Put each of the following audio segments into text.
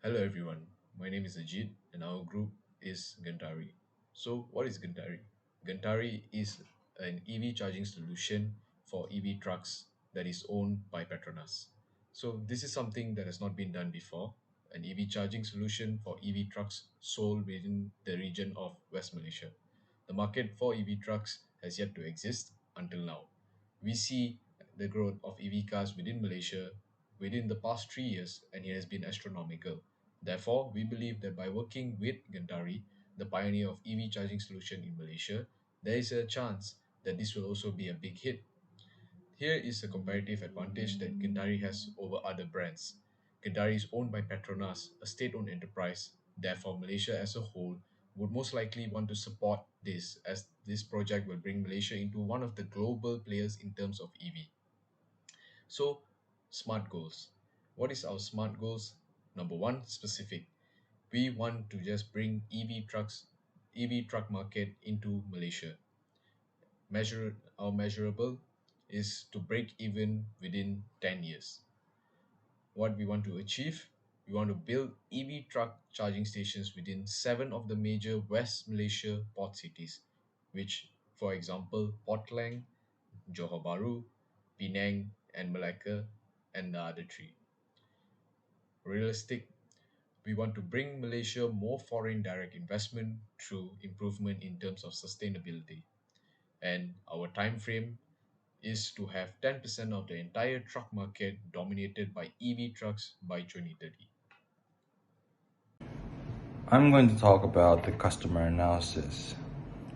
Hello everyone, my name is Ajit and our group is Gentari. So what is Gentari? Gentari is an EV charging solution for EV trucks that is owned by Petronas. So this is something that has not been done before, an EV charging solution for EV trucks sold within the region of West Malaysia. The market for EV trucks has yet to exist until now. We see the growth of EV cars within Malaysia within the past 3 years, and it has been astronomical. Therefore, we believe that by working with Gentari, the pioneer of EV charging solution in Malaysia, there is a chance that this will also be a big hit. Here is a comparative advantage that Gentari has over other brands. Gentari is owned by Petronas, a state-owned enterprise. Therefore, Malaysia as a whole would most likely want to support this, as this project will bring Malaysia into one of the global players in terms of EV. So, smart goals. What is our smart goals? Number one, specific. We want to just bring EV truck market into Malaysia. Our measurable is to break even within 10 years. What we want to achieve? We want to build EV truck charging stations within 7 of the major West Malaysia port cities, which, for example, Port Klang, Johor Bahru, Penang, and Malacca, and the other three. Realistic, we want to bring Malaysia more foreign direct investment through improvement in terms of sustainability. And our time frame is to have 10% of the entire truck market dominated by EV trucks by 2030. I'm going to talk about the customer analysis.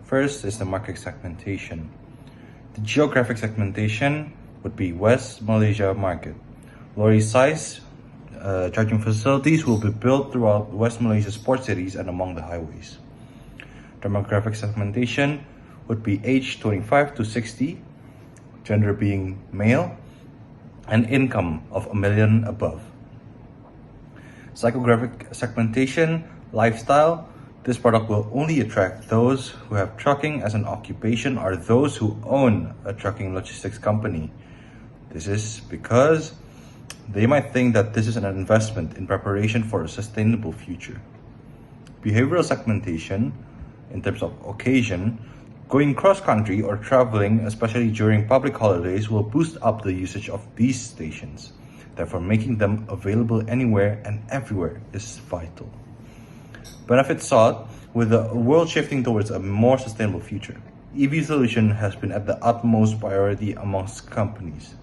First is the market segmentation. The geographic segmentation would be West Malaysia market. Lorry size charging facilities will be built throughout West Malaysia's port cities and among the highways. Demographic segmentation would be age 25 to 60, gender being male, and income of a million above. Psychographic segmentation, lifestyle. This product will only attract those who have trucking as an occupation or those who own a trucking logistics company. This is because they might think that this is an investment in preparation for a sustainable future. Behavioral segmentation, in terms of occasion, going cross-country or traveling, especially during public holidays, will boost up the usage of these stations. Therefore, making them available anywhere and everywhere is vital. Benefits sought. With the world shifting towards a more sustainable future, EV solution has been at the utmost priority amongst companies.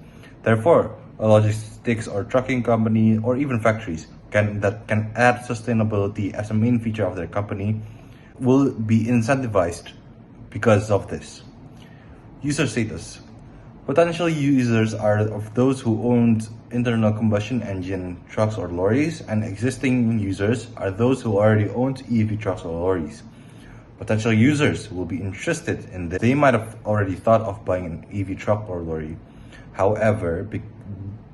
Therefore, a logistics or trucking company or even factories that can add sustainability as a main feature of their company will be incentivized because of this. User status. Potential users are of those who own internal combustion engine trucks or lorries, and existing users are those who already own EV trucks or lorries. Potential users will be interested in this. They might have already thought of buying an EV truck or lorry. However,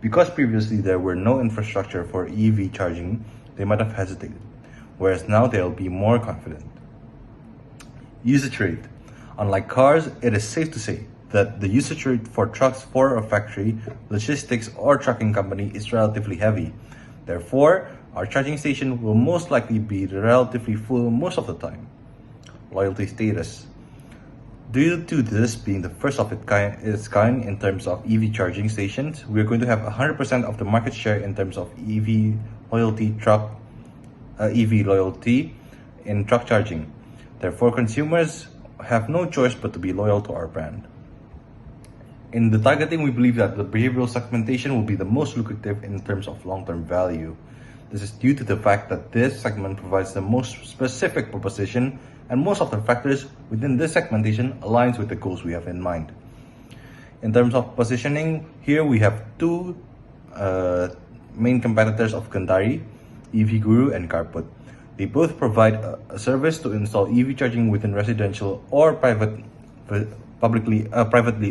because previously there were no infrastructure for EV charging, they might have hesitated, whereas now they'll be more confident. Usage rate. Unlike cars, it is safe to say that the usage rate for trucks for a factory, logistics, or trucking company is relatively heavy. Therefore, our charging station will most likely be relatively full most of the time. Loyalty status. Due to this being the first of its kind in terms of EV charging stations, we are going to have 100% of the market share in terms of EV loyalty in truck charging. Therefore, consumers have no choice but to be loyal to our brand. In the targeting, we believe that the behavioral segmentation will be the most lucrative in terms of long-term value. This is due to the fact that this segment provides the most specific proposition, and most of the factors within this segmentation aligns with the goals we have in mind. In terms of positioning, here we have two main competitors of Gentari, EV Guru and Carput. They both provide a service to install EV charging within residential or privately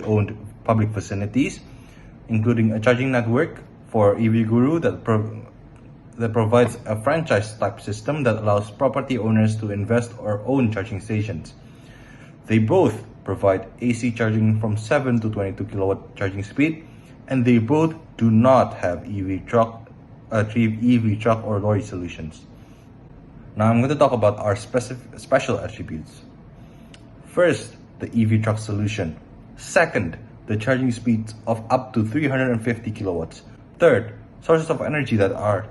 owned public facilities, including a charging network for EV Guru that provides a franchise type system that allows property owners to invest or own charging stations. They both provide AC charging from 7 to 22 kilowatt charging speed, and they both do not have EV truck achieve EV truck or lorry solutions. Now I'm going to talk about our special attributes. First, the EV truck solution. Second, the charging speeds of up to 350 kilowatts. Third, sources of energy that are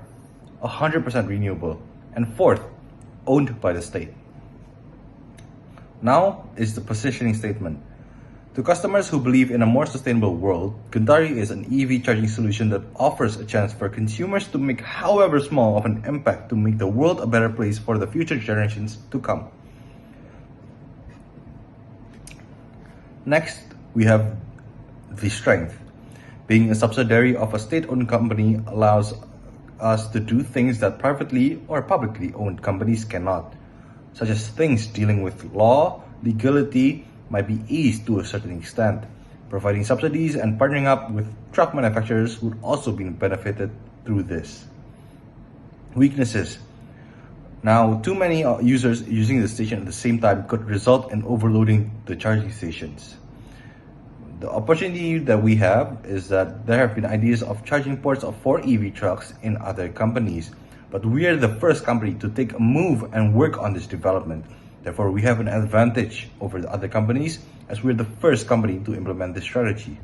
100% renewable. And fourth, owned by the state. Now is the positioning statement. To customers who believe in a more sustainable world, Gentari is an EV charging solution that offers a chance for consumers to make however small of an impact to make the world a better place for the future generations to come. Next, we have the strength. Being a subsidiary of a state-owned company allows us to do things that privately or publicly owned companies cannot, such as things dealing with law, legality might be eased to a certain extent. Providing subsidies and partnering up with truck manufacturers would also be benefited through this. Weaknesses. Now, too many users using the station at the same time could result in overloading the charging stations. The opportunity that we have is that there have been ideas of charging ports for EV trucks in other companies, but we are the first company to take a move and work on this development. Therefore, we have an advantage over the other companies as we're the first company to implement this strategy.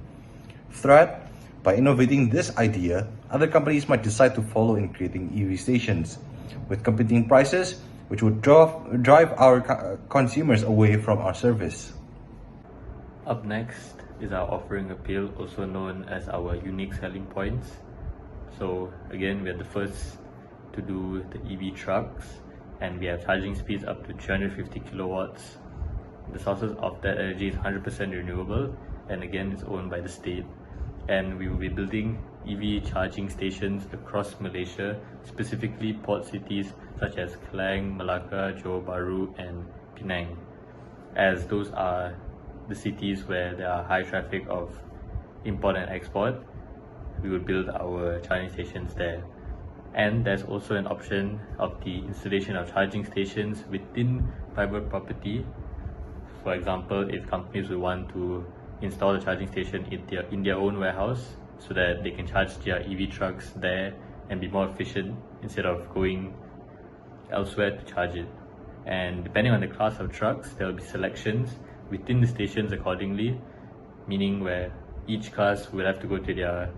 Threat: by innovating this idea, other companies might decide to follow in creating EV stations with competing prices, which would drive our consumers away from our service. Up next is our offering appeal, also known as our unique selling points. So again, we are the first to do the EV trucks, and we have charging speeds up to 350 kilowatts. The sources of that energy is 100% renewable, and again, it's owned by the state. And we will be building EV charging stations across Malaysia, specifically port cities such as Klang, Malacca, Johor Bahru, and Penang, as those are the cities where there are high traffic of import and export. We will build our charging stations there. And there's also an option of the installation of charging stations within private property. For example, if companies will want to install a charging station in their own warehouse so that they can charge their EV trucks there and be more efficient instead of going elsewhere to charge it. And depending on the class of trucks, there will be selections within the stations accordingly, meaning where each class will have to go to their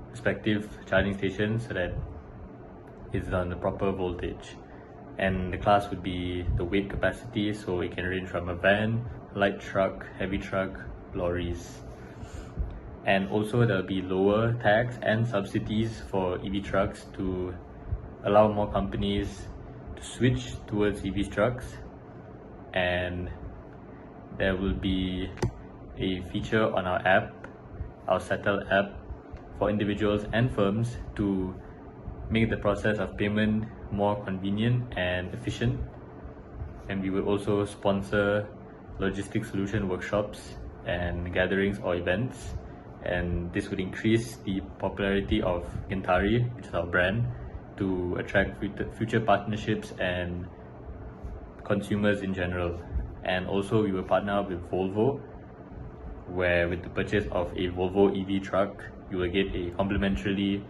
respective charging stations so that it's on the proper voltage. And the class would be the weight capacity, so it can range from a van, light truck, heavy truck, lorries. And also there will be lower tax and subsidies for EV trucks to allow more companies to switch towards EV trucks. And there will be a feature on our app, our Settle app, for individuals and firms to make the process of payment more convenient and efficient. And we will also sponsor logistics solution workshops and gatherings or events, and this would increase the popularity of Gentari, which is our brand, to attract future partnerships and consumers in general. And also we will partner with Volvo, where with the purchase of a Volvo EV truck, you will get a complimentary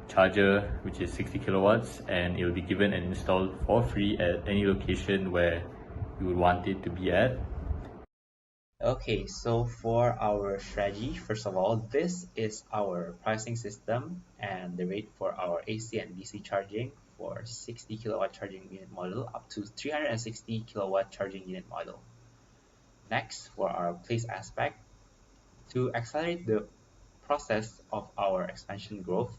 charger which is 60 kilowatts, and it will be given and installed for free at any location where you would want it to be at. Okay, so for our strategy, first of all, this is our pricing system and the rate for our AC and DC charging for 60 kilowatt charging unit model up to 360 kilowatt charging unit model. Next, for our place aspect, to accelerate the process of our expansion growth,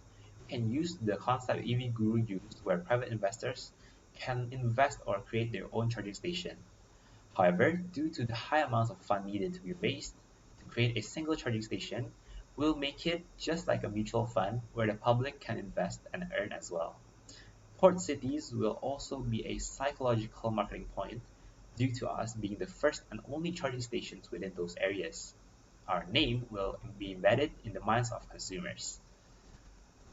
we can use the concept EV Guru used, where private investors can invest or create their own charging station. However, due to the high amounts of fund needed to be raised to create a single charging station, we'll make it just like a mutual fund where the public can invest and earn as well. Port cities will also be a psychological marketing point due to us being the first and only charging stations within those areas. Our name will be embedded in the minds of consumers.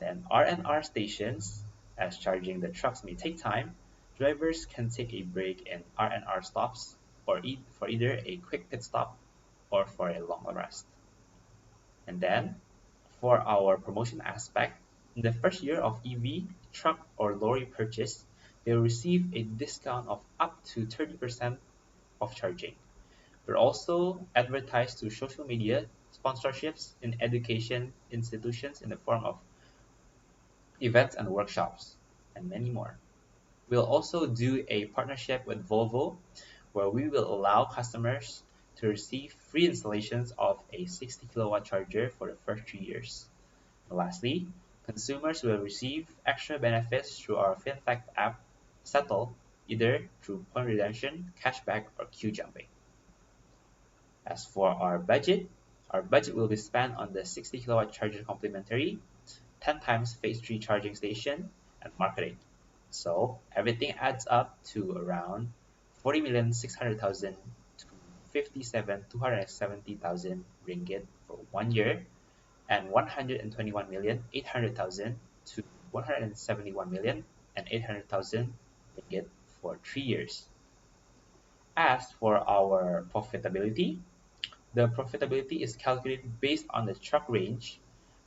Then R&R stations, as charging the trucks may take time, drivers can take a break in R&R stops or for either a quick pit stop or for a long rest. And then for our promotion aspect, In the first year of EV truck or lorry purchase, they will receive a discount of up to 30% of charging. We're also advertised to social media, sponsorships in education institutions in the form of events and workshops, and many more. We'll also do a partnership with Volvo where we will allow customers to receive free installations of a 60 kilowatt charger for the first 3 years. And lastly, consumers will receive extra benefits through our FinTech app Settle, either through point redemption, cashback, or queue jumping. As for our budget will be spent on the 60 kilowatt charger complimentary, 10 times phase 3 charging station, and marketing. So everything adds up to around 40,600,000 to 57,270,000 ringgit for 1 year and 121,800,000 to 171,800,000 ringgit for 3 years. As for our profitability, the profitability is calculated based on the truck range,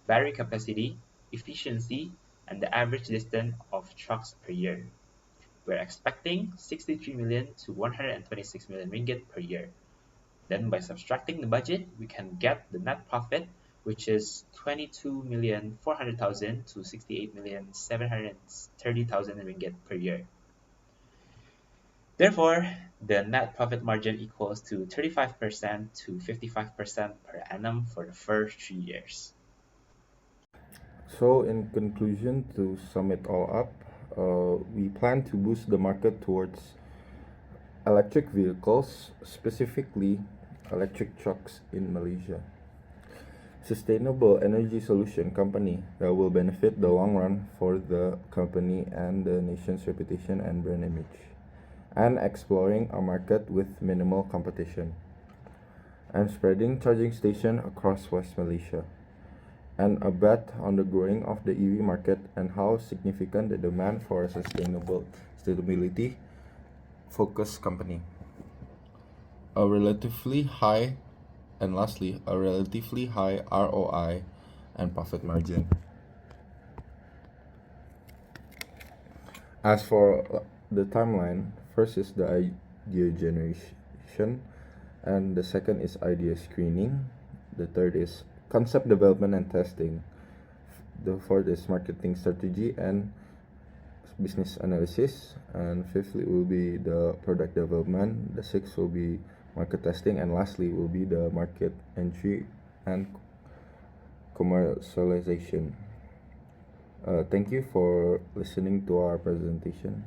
battery capacity, efficiency, and the average distance of trucks per year. We're expecting 63 million to 126 million ringgit per year. Then by subtracting the budget, we can get the net profit, which is 22,400,000 to 68,730,000 ringgit per year. Therefore, the net profit margin equals to 35% to 55% per annum for the first 3 years. So, in conclusion, to sum it all up, we plan to boost the market towards electric vehicles, specifically electric trucks in Malaysia. Sustainable energy solution company that will benefit the long run for the company and the nation's reputation and brand image. And exploring a market with minimal competition. And spreading charging station across West Malaysia. And a bet on the growing of the EV market and how significant the demand for a sustainability focused company. A relatively high ROI and profit margin. As for the timeline, first is the idea generation, and the second is idea screening. The third is concept development and testing. The fourth is marketing strategy and business analysis, and fifthly will be the product development. The sixth will be market testing, and lastly will be the market entry and commercialization. Thank you for listening to our presentation.